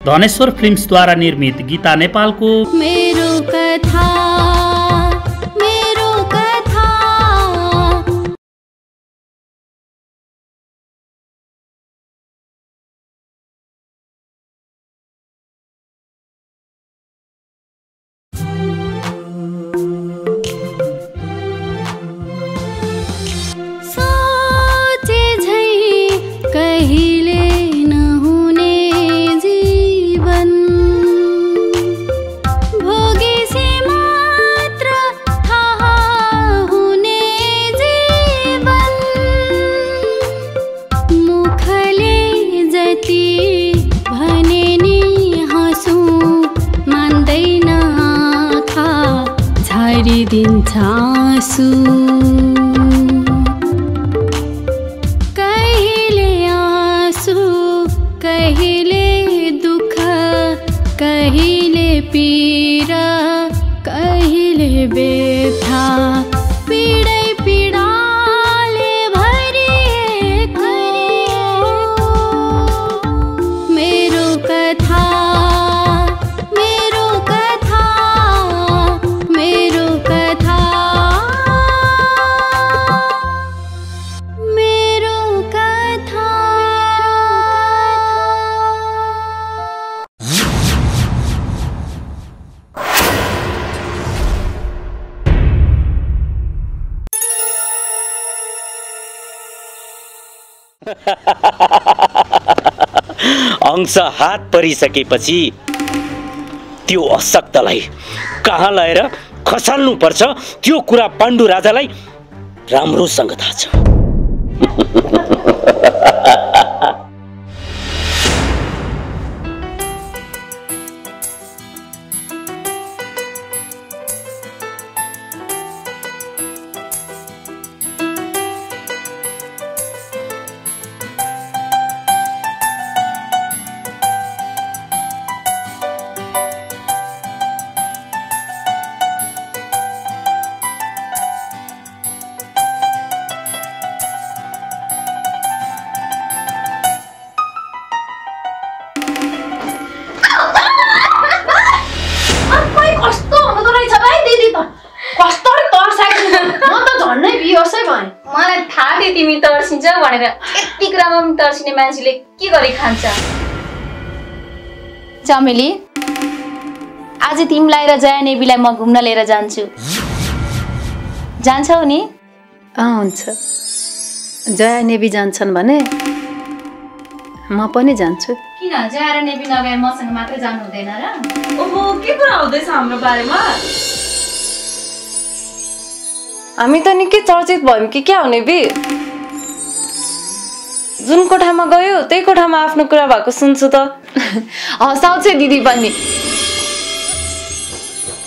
धनेश्वर फिल्म्सद्वारा निर्मित गीता नेपालको मेरो कथा मेरो कथा। सोचे झै कहिले नहुने जीवन भोगेसे मात्र थाहा हुने जीवन मुखले जति भने नि हाँसौँ मान्दैन आँखा झारिदिन्छ आँसु। कहिले आँसु कहिले दुःख कहिले पीडा कहिले व्यथा पीडै पीडाले भरिएको मेरो कथा मेरो कथा मेरो कथा मेरो कथा। अंश हात परिसकेपछि त्यो अशक्तलाई कहाँ लाएर खसाल्नु पर्छ त्यो कुरा पाण्डु राजालाई राम्रोसँग थाहा छ। मलाई थाहा थियो तिमी तर्सिन्छ भनेर। यति कुरामा पनि तर्सिने मान्छेले के गरी खान्छ? चमेली, आज तिमीलाई र जया नेबीलाई म घुम्न लिएर जान्छु। जान्छौ नि? हुन्छ। जया नेबी जान्छन् भने म पनि जान्छु। किन जया र नेबी नगए मसँग मात्रै जानु हुँदैन र? ओहो, के कुरा हुँदैछ हाम्रो बारेमा? हामी त निकै चर्चित भयौँ कि क्या हो नेबी? जुन कोठामा गयो त्यही कोठामा आफ्नो कुरा भएको सुन्छु त। हँसाउँछ दिदी पनि।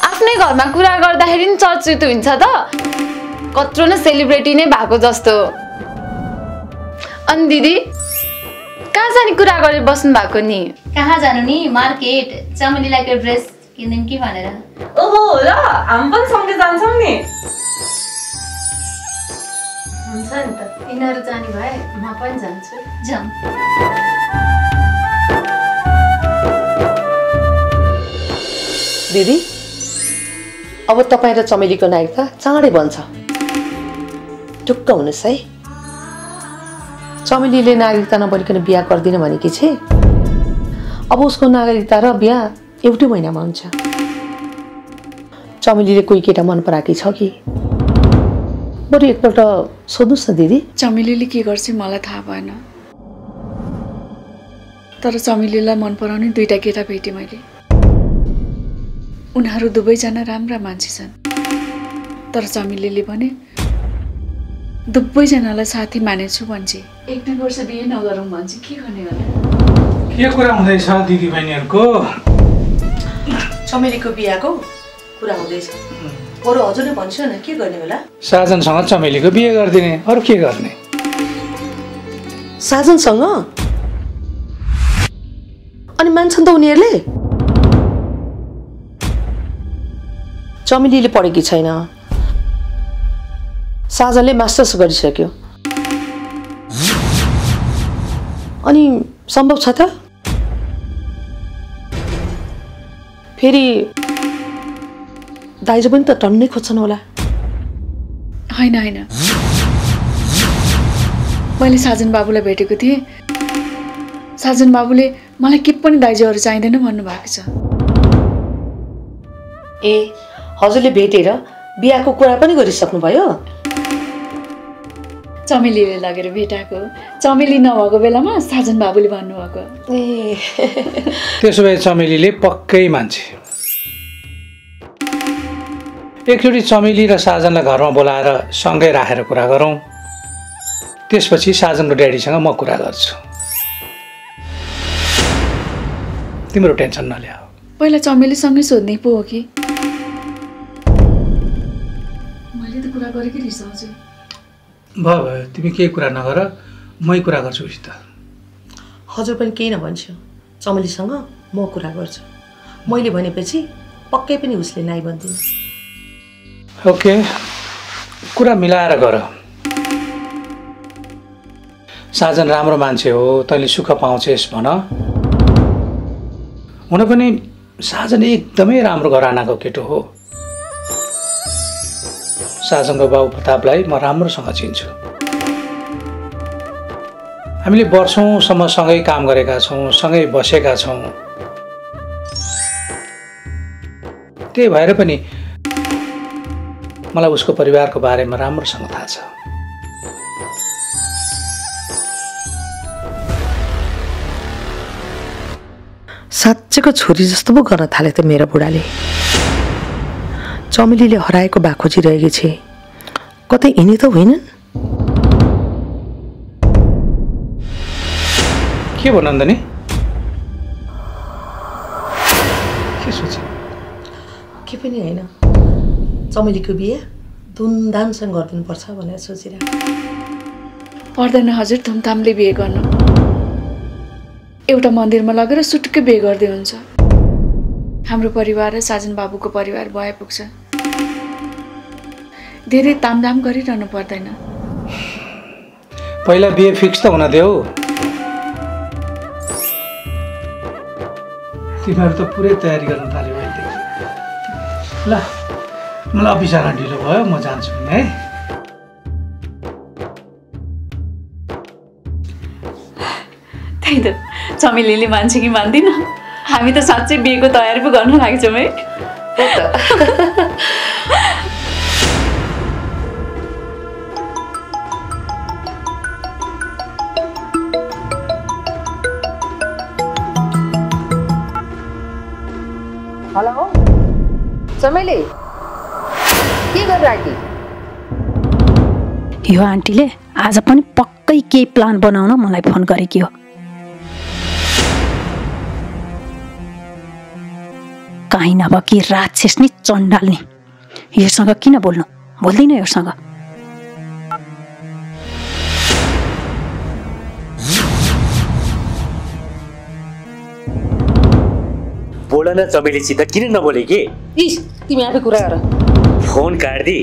आफ्नै घरमा कुरा गर्दाखेरि नि चर्चित हुन्छ त, कत्रो न सेलिब्रेटी नै भएको जस्तो। अनि दिदी कहाँ जाने कुरा गरेर बस्नु भएको नि? कहाँ जानु नि, मार्केट। चमेलीलाई त्यो ड्रेस किनिदिउँ कि भनेर। ओहो ल, हामी पनि सँगै जान्छौँ नि। हुन्छ नि त, यिनीहरू जाने भए म पनि जान्छु। जाऊँ। दिदी, अब तपाईँ र चमेलीको नागरिकता चाँडै बन्छ। ढुक्क हुनुहोस् है। चमेलीले नागरिकता नबनिकन बिहा गर्दिन भनेकी छे। अब उसको नागरिकता र बिहा एउटै महिनामा हुन्छ। चमेलीले कोही केटा मन पराएकी छ कि? बरु एकपल्ट सोध्नुहोस् न दिदी। चमेलीले के गर्छ मलाई थाहा भएन, तर चमेलीलाई मन पराउने दुईटा केटा भेटेँ मैले। उनीहरू दुवैजना राम्रा मान्छे छन्, तर चमेलीले भने दुवैजनालाई साथी मानेछु भन्छ। 1-2 वर्ष बिहे नगरौँ भन्छ। के गर्ने होला? के कुरा हुँदैछ दिदी बहिनीहरूको? चमेलीको बिहाको कुरा हुँदैछ। बरु हजुरले भन्छु न, के गर्ने होला? साजनसँग चमेलीको बिहे गरिदिने, अरू के गर्ने? साजनसँग? अनि मान्छन् त उनीहरूले? चमेलीले पढेकी छैन, साजनले मास्टर्स गरिसक्यो। अनि सम्भव छ त? फेरि दाइजो पनि त टन्नै खोज्छन् होला। होइन होइन, मैले साजन बाबुलाई भेटेको थिएँ। साजन बाबुले मलाई के पनि दाइजोहरू चाहिँदैन भन्नुभएको छ। ए हजुरले भेटेर बिहाको कुरा पनि गरिसक्नुभयो? चमेलीले लगेर भेटाएको। चमेली नभएको बेलामा साजन बाबुले भन्नुभएको। ए त्यसो भए चमेलीले पक्कै मान्छे। एकचोटि चमेली र साजनलाई घरमा बोलाएर सँगै राखेर कुरा गरौँ, त्यसपछि साजनको ड्याडीसँग म कुरा गर्छु। तिम्रो टेन्सन नल्याऊ। पहिला चमेलीसँगै सोध्ने पो हो कि? मैले त कुरा गरेकै रहेछ हजुर। भयो भयो, तिमी केही कुरा नगर, मै कुरा गर्छु उसित। हजुर पनि केही नभन्छु, चमेलीसँग म कुरा गर्छु। मैले भनेपछि पक्कै पनि उसले नाइ भन्दिन। ओके, कुरा मिलाएर गर। साजन राम्रो मान्छे हो, तैँले सुख पाउँछेस् भन। हुन पनि साजन एकदमै राम्रो घरानाको केटो हो। साजनको बाबु प्रतापलाई म राम्रोसँग चिन्छु। हामीले वर्षौँसम्म सँगै काम गरेका छौँ, सँगै बसेका छौँ। त्यही भएर पनि मलाई उसको परिवारको बारेमा राम्रोसँग थाहा छ। साँच्चैको छोरी जस्तो पो गर्न थाले त मेरो बुढाले। चमेलीले हराएको बा खोजिरहेकी छे, कतै यिनी त होइनन्? के भन नन्दनी? के सोचे? के पनि होइन, चमेलीको बिहे धुमधामसँग गरिदिनुपर्छ भनेर सोचिरहेको। पर्दैन हजुर, धुमधामले बिहे गर्नु। एउटा मन्दिरमा लगेर सुटुक्कै बिहे गर्दै हुन्छ। हाम्रो परिवार र साजन बाबुको परिवार भए पुग्छ। धेरै तामझाम गरिरहनु पर्दैन। पहिला बिहे फिक्स त हुन देऊ। तिमीहरू त पुरै तयारी गर्न थाल्यो अहिले। ल मलाई अफिस जान ढिलो भयो, म जान्छु नि है। त्यही त, चमेलीले मान्छे कि मान्दिन। हामी त साँच्चै बिहेको तयारी पो गर्न लाग्छौँ है। हेलो चमेली, के गरिरहेकी? यो आन्टीले आज पनि पक्कै केही प्लान बनाउन मलाई फोन गरेकी हो। काहीँ नभए कि राक्षस नि चण्डाल्ने। योसँग किन बोल्नु, बोल्दिन योसँग। बोल न चमेलीसित, किन नबोले कि? इस तिमी आफै कुरा गर। फोन काट्दी।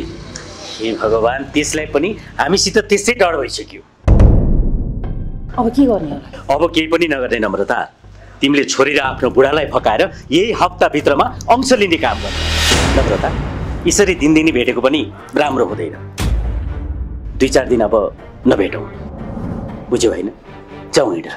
हे भगवान्, त्यसलाई पनि हामीसित त्यसै डर भइसक्यो। अब के गर्ने होला? अब केही पनि नगर्ने नम्रता। तिमीले छोरी र आफ्नो बुढालाई फकाएर यही हप्ताभित्रमा अंश लिने काम गर। नम्रता, यसरी दिनदिनी भेटेको पनि राम्रो हुँदैन। 2-4 दिन अब नभेटौँ, बुझ्यौ होइन? जाउँ हिँड।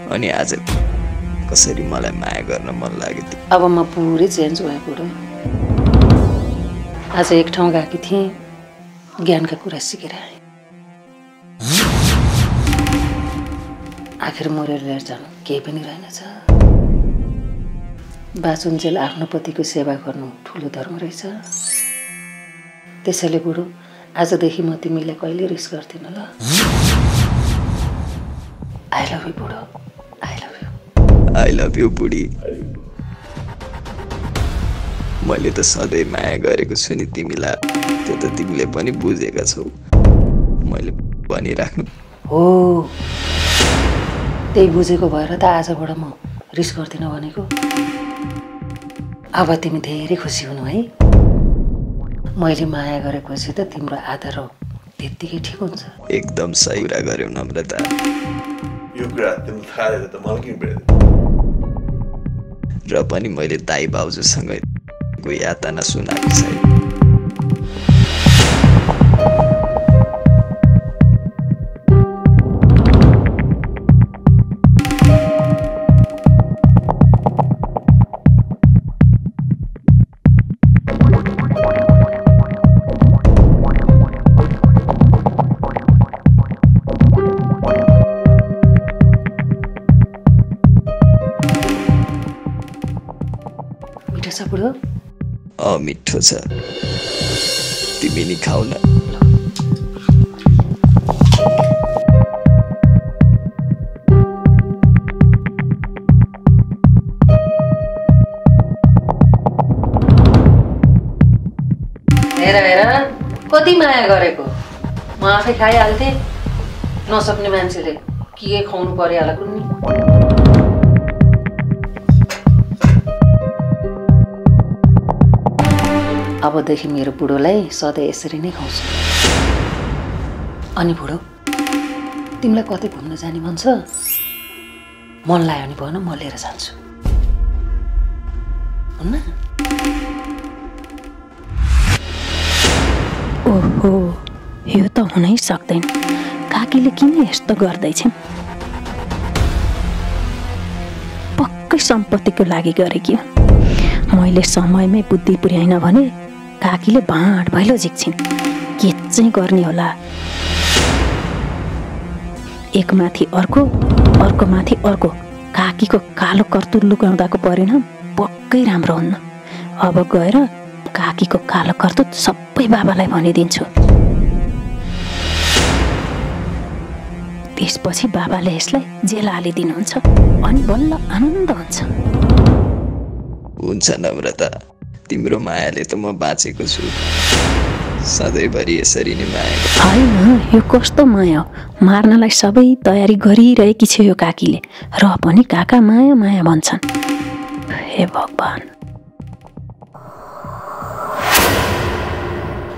अनि आज कसरी मलाई माया गर्न मन लाग्यो। अब म पुरै चेन्ज भएँ बुढो। आज एक ठाउँ गएकी थिएँ, ज्ञानका कुरा सिकेर आएँ। आखिर मरेर लिएर जानु केही पनि रहेनछ। बाँचुन्जेल आफ्नो पतिको सेवा गर्नु ठुलो धर्म रहेछ। त्यसैले बुढो, आजदेखि म तिमीलाई कहिले रिस गर्दिनँ ल। आई लभ यु बुढो, I love you. I love you बुढी। मैले त सधैँ माया गरेको छु नि तिमीलाई, त्यो त तिमीले पनि बुझेका छौ। मैले भनिराख्नु हो, त्यही बुझेको भएर त आजबाट म रिस गर्दिनँ भनेको। अब तिमी धेरै खुसी हुनु है। मैले माया गरेपछि त तिम्रो आदर हो, त्यत्तिकै ठिक हुन्छ। एकदम सही कुरा गर्यौ नम्रता। यो कुरा तिमीले थाहा दिएर त मलाई किन बिर्दैन? र पनि मैले दाइ बाउजूसँग यातना सुनाएको छैन। बुढो मिठो छ, तिमी नि खाऊ न। हेर हेर कति माया गरेको, म आफै खाइहाल्थेँ। नसक्ने मान्छेले के खुवाउनु पर्यो होला कुन्नी। अबदेखि मेरो बुढोलाई सधैँ यसरी नै खुवाउँछु। अनि बुढो, तिमीलाई कतै घुम्न जाने मन छ? मन लाग्यो भने भन, म लिएर जान्छु। हुन्न? ओहो, यो त हुनै सक्दैन। काकीले किन यस्तो गर्दैछन्? पक्कै सम्पत्तिको लागि गरेकी हो। मैले समयमै बुद्धि पुर्याइन भने काकीले भाँड भैलो झिक्छिन्। के चाहिँ गर्ने होला? एक माथि अर्को, अर्को माथि अर्को काकीको कालो कर्तुर लुकाउँदाको परिणाम पक्कै राम्रो हुन्न। अब गएर काकीको कालो कर्तुत सबै बाबालाई भनिदिन्छु। त्यसपछि बाबाले यसलाई जेल हालिदिनुहुन्छ अनि बल्ल आनन्द हुन्छ। हुन्छ नम्रता, तिम्रो मायाले त म बाँचेको छु। सधैँभरि यसरी नै माया। होइन, यो कस्तो माया हो? मार्नलाई सबै तयारी गरिरहेकी छ यो काकीले, र पनि काका माया माया भन्छन्। हे भगवान्,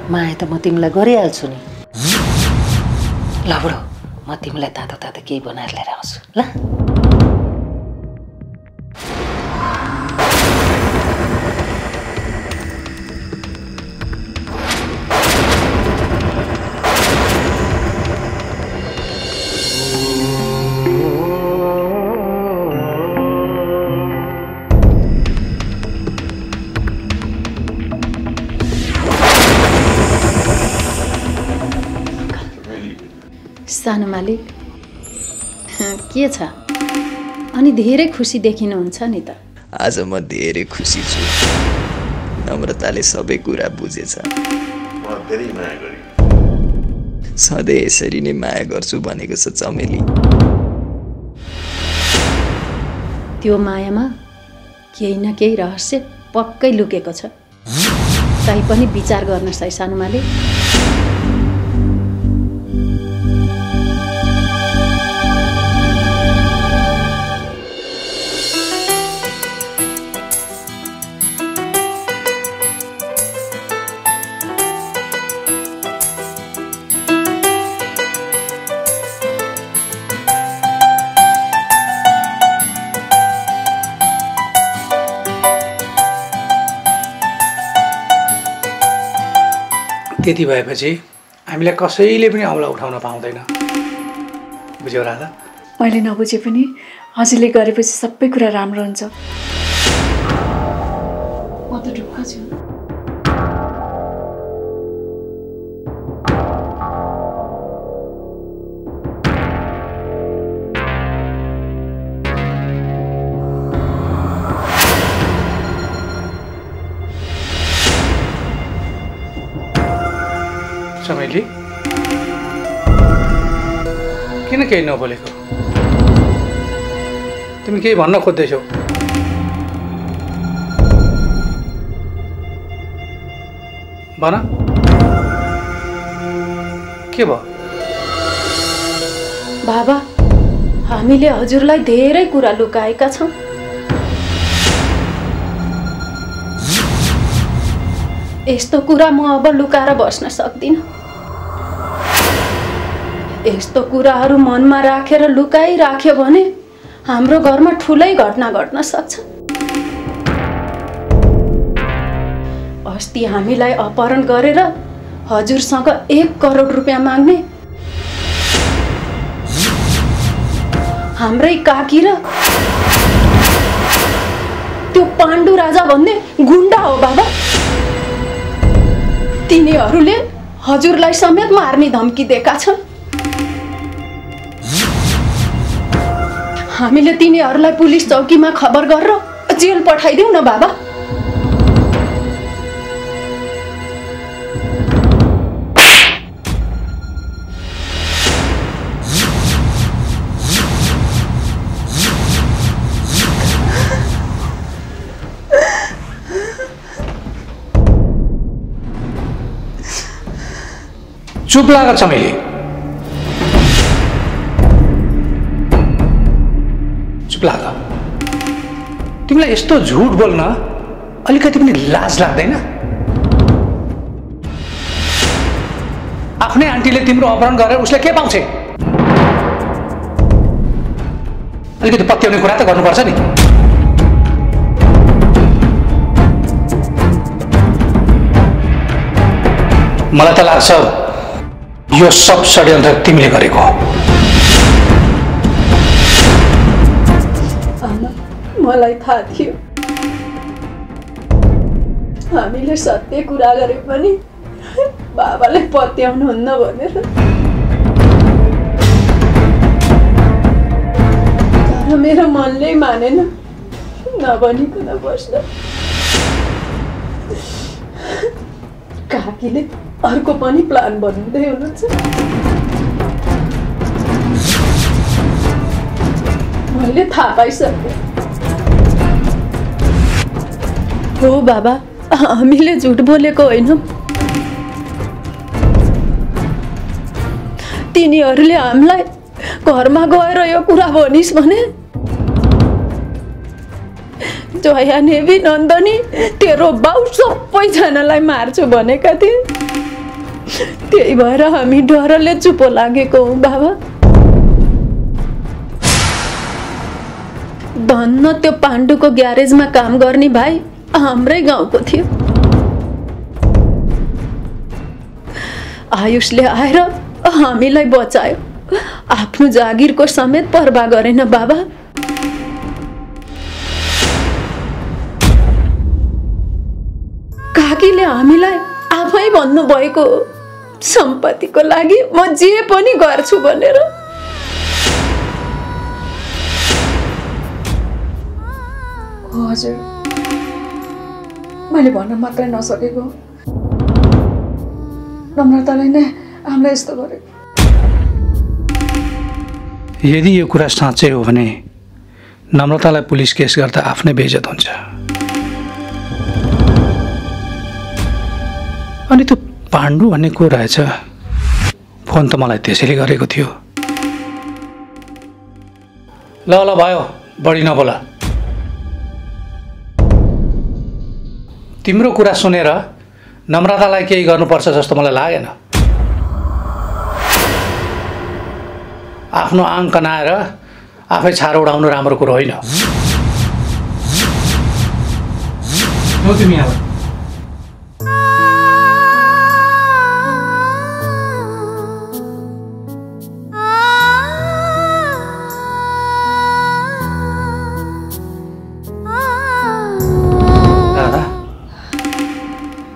माया त म तिमीलाई गरिहाल्छु नि। ल बुढो, म तिमीलाई तातो तातो केही बनाएर लिएर आउँछु ल। सानो मालिक, के छ? अनि धेरै खुसी देखिनुहुन्छ नि त। आज म धेरै खुसी छु। नम्रताले सबै कुरा बुझेछ। सधैँ यसरी नै माया गर्छु भनेको छ चमेली। त्यो मायामा केही न केही रहस्य पक्कै लुकेको छ। तै पनि विचार गर्नुहोस् है सानो मालिक। त्यति भएपछि हामीलाई कसैले पनि औँला उठाउन पाउँदैन। बुझ्यौ राधा? मैले नबुझे पनि हजुरले गरेपछि सबै कुरा राम्रो हुन्छ। म त ढुक्क छु। चमेली किन केही नबोलेको? तिमी केही भन्न खोज्दैछौ? भन, के भयो? बाबा, हामीले हजुरलाई धेरै कुरा लुकाएका छौँ। यस्तो कुरा म अब लुकाएर बस्न सक्दिनँ। यस्तो कुराहरू मनमा राखेर लुकाइराख्यो भने हाम्रो घरमा ठुलै घटना घट्न सक्छ। अस्ति हामीलाई अपहरण गरेर हजुरसँग 1 करोड रुपियाँ माग्ने हाम्रै काकी र त्यो पाण्डु राजा भन्ने गुण्डा हो बाबा। तिनीहरूले हजुरलाई समेत मार्ने धम्की दिएका छन्। हामीले तिनीहरूलाई पुलिस चौकीमा खबर गरेर जेल पठाइदेऊ न बाबा। चुप लाग चमेली। चुप लाग। तिमीलाई यस्तो झुट बोल्न अलिकति पनि लाज लाग्दैन? आफ्नै आन्टीले तिम्रो अपहरण गरेर उसले के पाउँछ? अलिकति पत्याउने कुरा त गर्नुपर्छ नि। मलाई त लाग्छ यो सब षड्यन्त्र तिमीले गरेको हो। मलाई थाहा थियो हामीले सत्य कुरा गरे पनि बाबाले पत्याउनुहुन्न भनेर। तर मेरो मनले मानेन, नभनिकन बस्न। काकीले अर्को पनि प्लान बनाउँदै हुनुहुन्छ। मैले थाहा पाइसकेँ। हो बाबा, हामीले झुट बोलेको होइनौँ। तिनीहरूले हामीलाई घरमा गएर यो कुरा भनिस् भने जया नेवी, नन्दनी, तेरो बाउ सबैजनालाई मार्छु भनेका थिए। त्यही भएर हामी डरले चुप लागेको हौँ बाबा। धन्न त्यो पाण्डुको ग्यारेजमा काम गर्ने भाइ हाम्रै गाउँको थियो। आयुषले आएर हामीलाई बचायो। आफ्नो जागिरको समेत पर्वाह गरेन बाबा। काकीले हामीलाई आफै भन्नुभएको सम्पत्तिको लागि म जे पनि गर्छु भनेर। हजुर, मैले भन्न मात्रै नसकेको। नम्रताले नै हामीलाई यस्तो गरेको। यदि यो कुरा साँच्चै हो भने नम्रतालाई पुलिस केस गर्दा आफ्नै बेइज्जत हुन्छ। अनि त्यो पाण्डु भन्ने को रहेछ? फोन त मलाई त्यसैले गरेको थियो। ल ल भयो, बढी नबोला। तिम्रो कुरा सुनेर नम्रतालाई केही गर्नुपर्छ जस्तो मलाई लागेन। आफ्नो आङ कनाएर आफै छारो उडाउनु राम्रो कुरो होइन।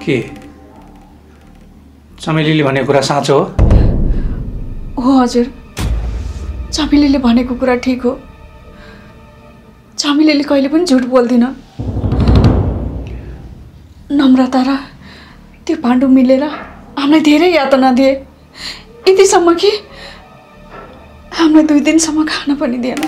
के चमेलीले भनेको कुरा साँचो हो हजुर, चमेलीले भनेको कुरा ठिक हो। चमेलीले कहिले पनि झुट बोल्दिन। नम्रता र त्यो पाण्डु मिलेर हामीलाई धेरै यातना दिए, यतिसम्म कि हामीलाई 2 दिनसम्म खान पनि दिएन।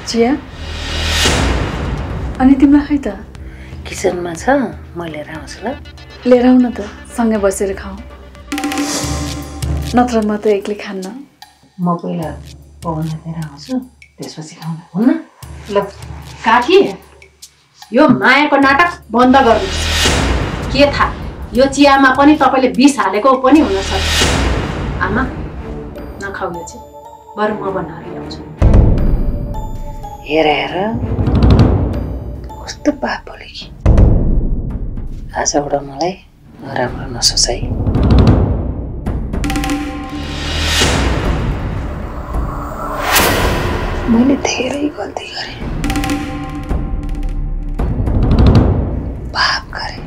चिया अनि तिमीलाई खै त? किचनमा छ, म लिएर आउँछु ल। लिएर आऊ न त, सँगै बसेर खाऊ। नत्र म त एक्लै खान्न। म पहिला पवनलाई लिएर आउँछु, त्यसपछि खाउँला, हुन्न? ल काकी, यो मायाको नाटक बन्द गर्नुहोस्। के थाहा, यो चियामा पनि तपाईँले विष हालेको पनि हुनसक्छ। आमा नखाऊ यो चाहिँ, बरु म बनाएर ल्याउँछु। हेर हेर कस्तो पाप बोल्यो कि। आजबाट मलाई नराम्रो नसोच है। मैले धेरै गल्ती गरेँ, पाप गरेँ।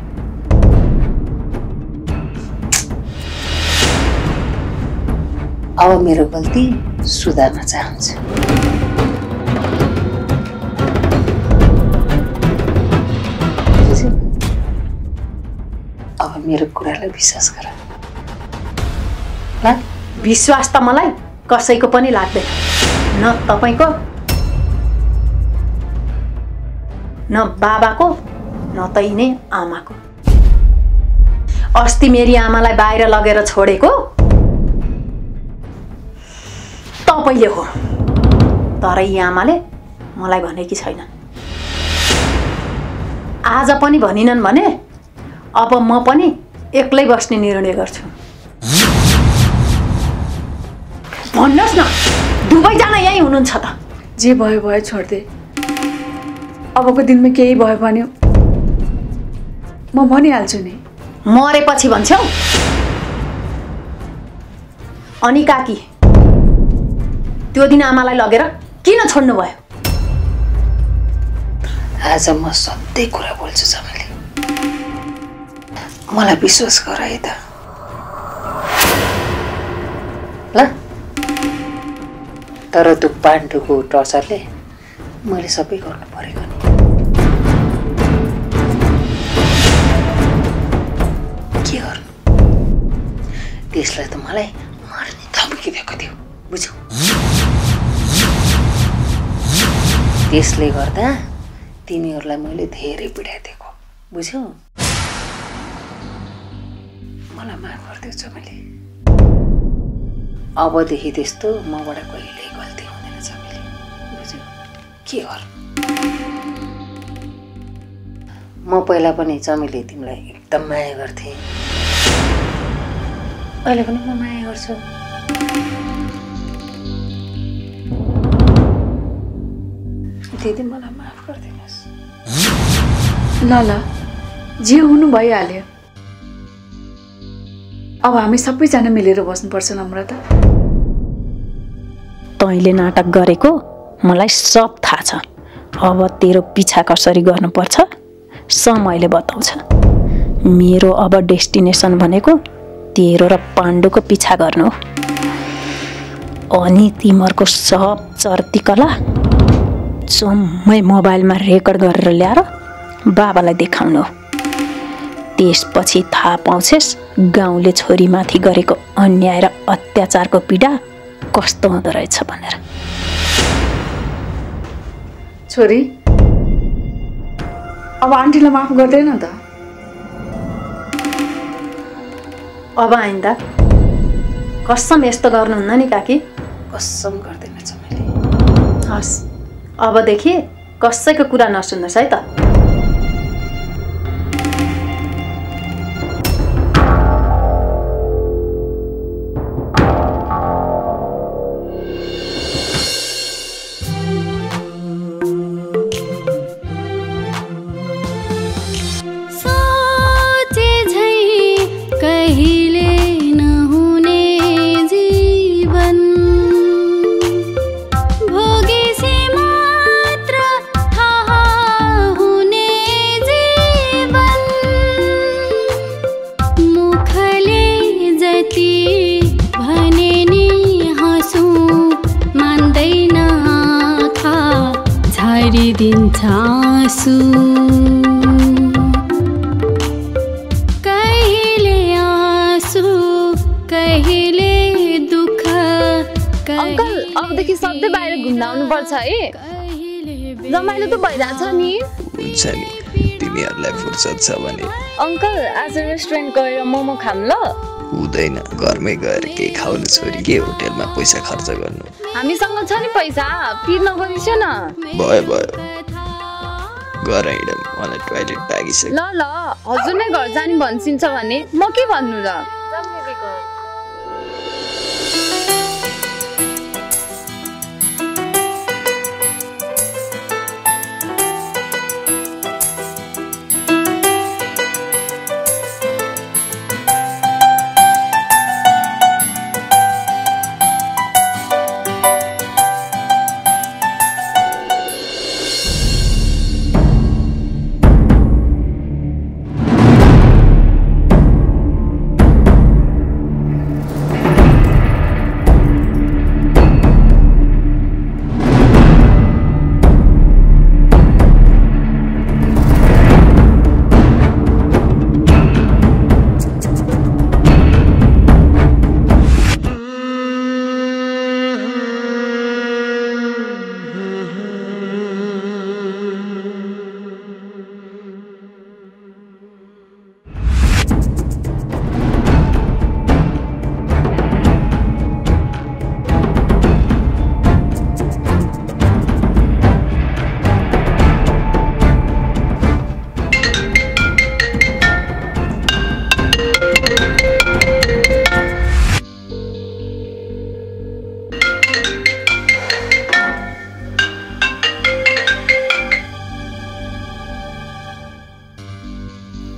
अब मेरो गल्ती सुधार्न चाहन्छु। अब मेरो कुरालाई विश्वास गर ल। विश्वास त मलाई कसैको पनि लाग्दैन, न तपाईँको, न बाबाको, न तैने आमाको। अस्ति मेरी आमालाई बाहिर लगेर छोडेको तपाईँले हो, तर यी आमाले मलाई भनेकी छैन। आज पनि भनिनन् भने अब म पनि एक्लै बस्ने निर्णय गर्छु। भन्नुहोस् न, दुवैजना यही हुनुहुन्छ त? जे भयो भयो छोड्दे। अबको दिनमा केही भयो भने म भनिहाल्छु नि। मरेपछि भन्छौ? अनि काकी, त्यो दिन आमालाई लगेर किन छोड्नु भयो? आज म सधैँ कुरा बोल्छु चमेली, मलाई विश्वास गर है त ल। तर त्यो पाण्डुको टर्चरले मैले सबै गर्नु परेको नि। के गर्नु, त्यसलाई त मलाई मर्ने धम्की दिएको थियो, बुझ्यौ? त्यसले गर्दा तिमीहरूलाई मैले धेरै पीडाइदिएको, बुझ्यौ? मलाई माफ गरिदेऊ चमेली। अबदेखि त्यस्तो मबाट कहिल्यै गल्ती हुँदैन चमेली, बुझ्यौ? के गर्नु, म पहिला पनि चमेली तिमीलाई एकदम माया गर्थेँ, अहिले पनि म माया गर्छु। दिदी मलाई माफ गरिदिनुहोस्। ल ल, जे हुनु भइहाल्यो। अब हामी सबैजना मिलेर बस्नुपर्छ नम्रता। तैँले नाटक गरेको मलाई सब थाहा छ। अब तेरो पिछा कसरी गर्नुपर्छ समयले बताउँछ। मेरो अब डेस्टिनेसन भनेको तेरो र पाण्डुको पिछा गर्नु हो। अनि तिमीहरूको सब चर्तीकला जम्मै मोबाइलमा रेकर्ड गरेर ल्याएर बाबालाई देखाउनु हो। त्यसपछि थाहा पाउँछेस् गाउँले छोरीमाथि गरेको अन्याय र अत्याचारको पीडा कस्तो हुँदो रहेछ भनेर। छोरी अब आन्टीलाई माफ गर्दैन त? अब आइन्दा कसम यस्तो गर्नुहुन्न नि काकी। कसम गर्दैन चमेली। हस् अबदेखि कसैको कुरा नसुन्नुहोस् है त। दिन्छ आँसु कहिले आँसु कहिले दुःख। अंकल अबदेखि सधैँ बाहिर घुम्न आउनुपर्छ है, रमाइलो त भइरहेछ नि। हुन्छ नि, तिमीहरूलाई फुर्सद छ भने। अंकल आज रेस्टुरेन्ट गएर मोमो खाम ल? हुँदैन, घरमै गएर केही खाउनु छोरी, के होटेलमा पैसा खर्च गर्नु। हामीसँग छ नि पैसा, फिर नगरिस न। भयो भयो, घर हिँड, मलाई टोयलेट पागिसक्यो। ल ल, हजुर नै घर जाने भन्छिन्छ भने म के भन्नु र।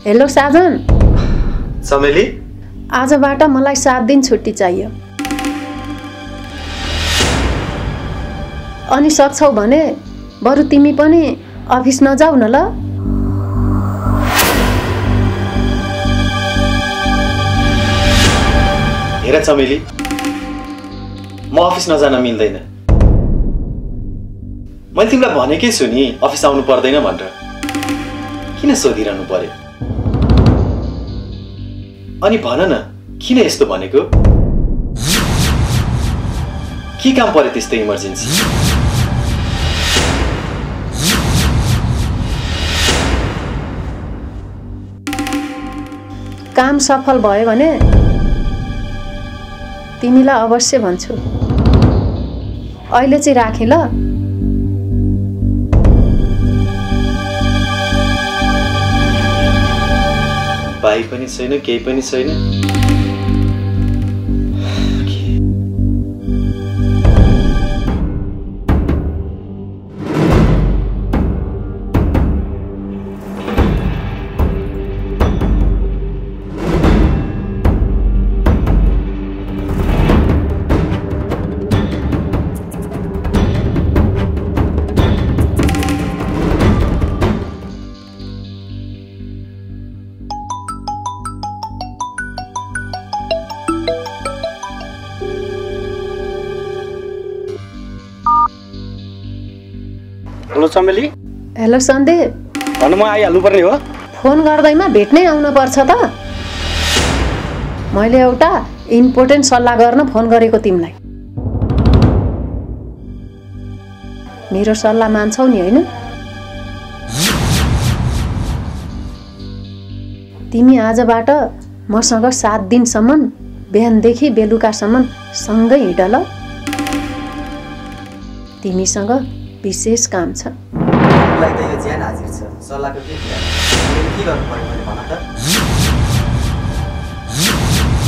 हेलो साजन। चमेली, आजबाट मलाई 7 दिन छुट्टी चाहियो। अनि सक्छौ भने बरु तिमी पनि अफिस नजाऊ न ल। हेर चमेली, म अफिस नजान मिल्दैन। मैले तिमीलाई भनेकै छु नि अफिस आउनु पर्दैन भनेर, किन सोधिरहनु पर्यो? अनि भन न, किन यस्तो भनेको? के काम पर्यो त्यस्तो इमर्जेन्सी? काम सफल भयो भने तिमीलाई अवश्य भन्छु। अहिले चाहिँ राखेँ ल। भाइ पनि छैन, केही पनि छैन। हेलो चमेली। हेलो सन्दीप। भन्नु, म आइहाल्नु पर्ने हो? फोन गर्दैमा भेट्नै आउनु पर्छ त। मैले एउटा इम्पोर्टेन्ट सल्लाह गर्न फोन गरेको तिमीलाई। मेरो सल्लाह मान्छौ नि हैन? तिमी आजबाट मसँग 7 दिनसम्म बिहानदेखि बेलुकासम्म सँगै हिँड ल। तिमीसँग विशेष काम छ। मलाई त यो ज्यान हाजिर छ। सल्लाहको के गर्नु पर्यो मैले भन त।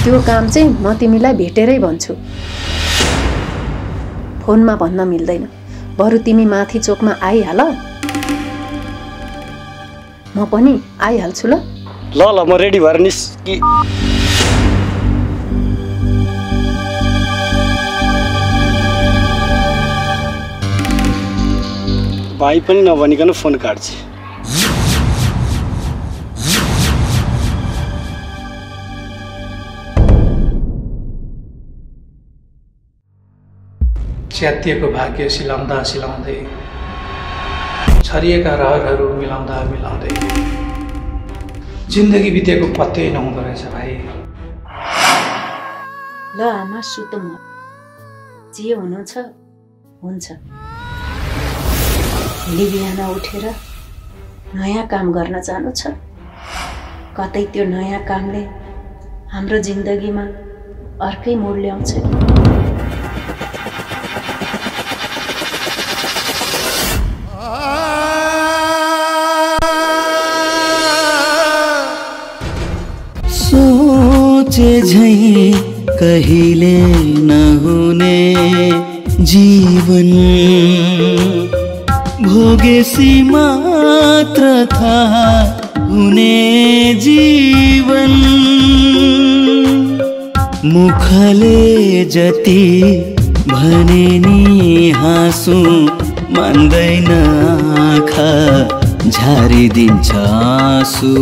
त्यो काम चाहिँ म तिमीलाई भेटेरै भन्छु। फोनमा भन्न मिल्दैन। बरु तिमी माथि चोकमा आइहाल, म पनि आइहाल्छु ल। ल म रेडी भएर निस्कि। भाइ पनि नभनिकन फोन काट्छ। च्यातिएको भाग्य सिलाउँदा सिलाउँदै, छरिएका रहरहरू मिलाउँदा मिलाउँदै जिन्दगी बितेको पत्तै नहुँदो रहेछ भाइ। ल आमा सुत म, जे हुनु छ हुन्छ। भोलि बिहान उठेर नयाँ काम गर्न जानु छ। कतै त्यो नयाँ कामले हाम्रो जिन्दगीमा अर्कै मोड ल्याउँछ कि। सोचे झै कहिले नहुने जीवन भोगेसी मात्र थाहा हुने जीवन। मुखले जति भने नि हाँसु मान्दैन आँखा झारिदिन्छ आँसु।